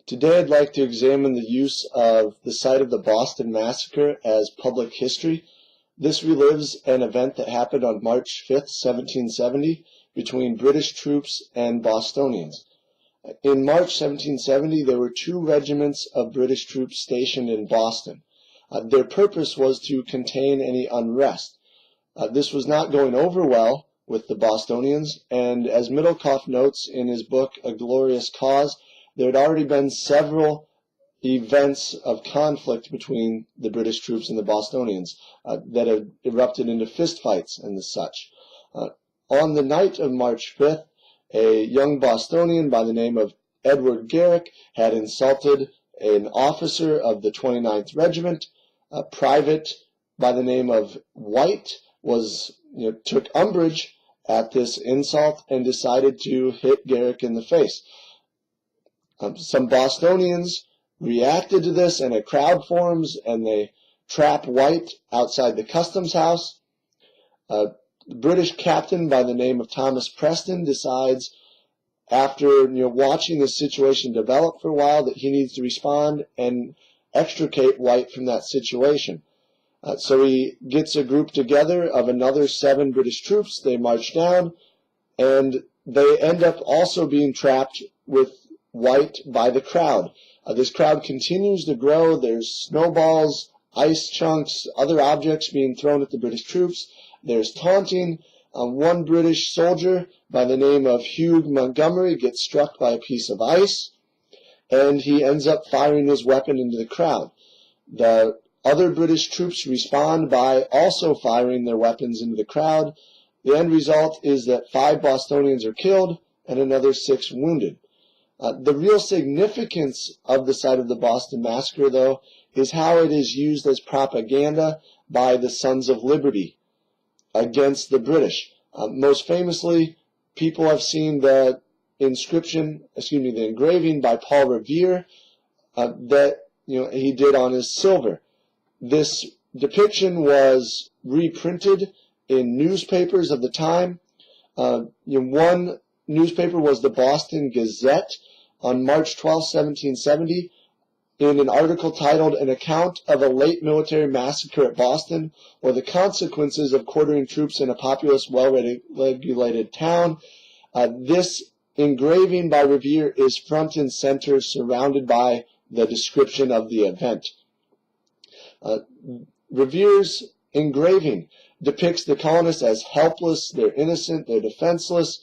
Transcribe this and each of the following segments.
Today I'd like to examine the use of the site of the Boston Massacre as public history. This relives an event that happened on March 5th, 1770, between British troops and Bostonians. In March 1770, there were two regiments of British troops stationed in Boston. Their purpose was to contain any unrest. This was not going over well with the Bostonians, and as Middlecoff notes in his book A Glorious Cause, there had already been several events of conflict between the British troops and the Bostonians that had erupted into fistfights and the such. On the night of March 5th, a young Bostonian by the name of Edward Garrick had insulted an officer of the 29th Regiment. A private by the name of White took umbrage at this insult and decided to hit Garrick in the face. Some Bostonians reacted to this, and a crowd forms, and they trap White outside the customs house. The British captain by the name of Thomas Preston decides, after watching this situation develop for a while, that he needs to respond and extricate White from that situation. So he gets a group together of another 7 British troops. They march down, and they end up also being trapped with White by the crowd. This crowd continues to grow. There's snowballs, ice chunks, other objects being thrown at the British troops. There's taunting. One British soldier by the name of Hugh Montgomery gets struck by a piece of ice, and he ends up firing his weapon into the crowd. The other British troops respond by also firing their weapons into the crowd. The end result is that 5 Bostonians are killed and another 6 wounded. The real significance of the site of the Boston Massacre, though, is how it is used as propaganda by the Sons of Liberty against the British. Most famously, people have seen the engraving by Paul Revere that he did on his silver. This depiction was reprinted in newspapers of the time. One newspaper was the Boston Gazette on March 12, 1770, in an article titled An Account of a Late Military Massacre at Boston, or the Consequences of Quartering Troops in a Populous, Well-Regulated Town. This engraving by Revere is front and center, surrounded by the description of the event. Revere's engraving depicts the colonists as helpless, they're innocent, they're defenseless.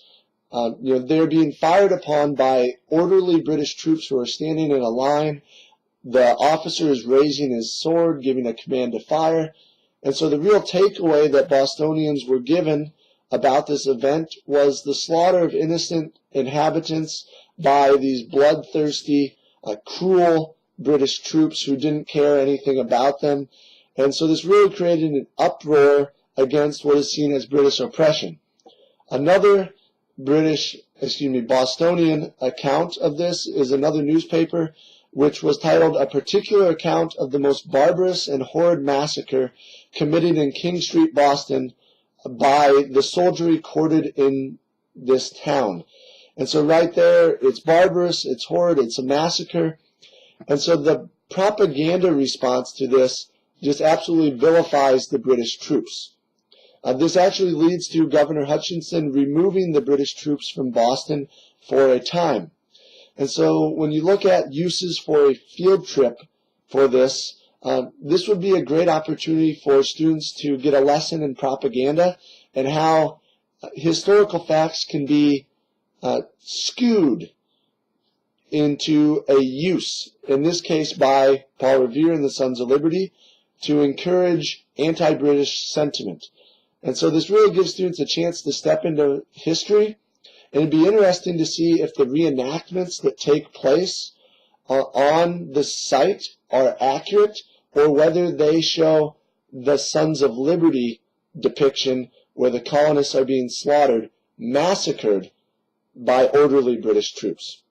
They're being fired upon by orderly British troops who are standing in a line. The officer is raising his sword, giving a command to fire. And so the real takeaway that Bostonians were given about this event was the slaughter of innocent inhabitants by these bloodthirsty, cruel British troops who didn't care anything about them. And so this really created an uproar against what is seen as British oppression. Another Bostonian account of this is another newspaper, which was titled A Particular Account of the Most Barbarous and Horrid Massacre Committed in King Street, Boston, by the soldiery quartered in this town. And so right there, it's barbarous, it's horrid, it's a massacre. And so the propaganda response to this just absolutely vilifies the British troops. This actually leads to Governor Hutchinson removing the British troops from Boston for a time. And so when you look at uses for a field trip for this, this would be a great opportunity for students to get a lesson in propaganda and how historical facts can be skewed into a use, in this case by Paul Revere and the Sons of Liberty, to encourage anti-British sentiment. And so this really gives students a chance to step into history, and it'd be interesting to see if the reenactments that take place on the site are accurate, or whether they show the Sons of Liberty depiction where the colonists are being slaughtered, massacred by orderly British troops.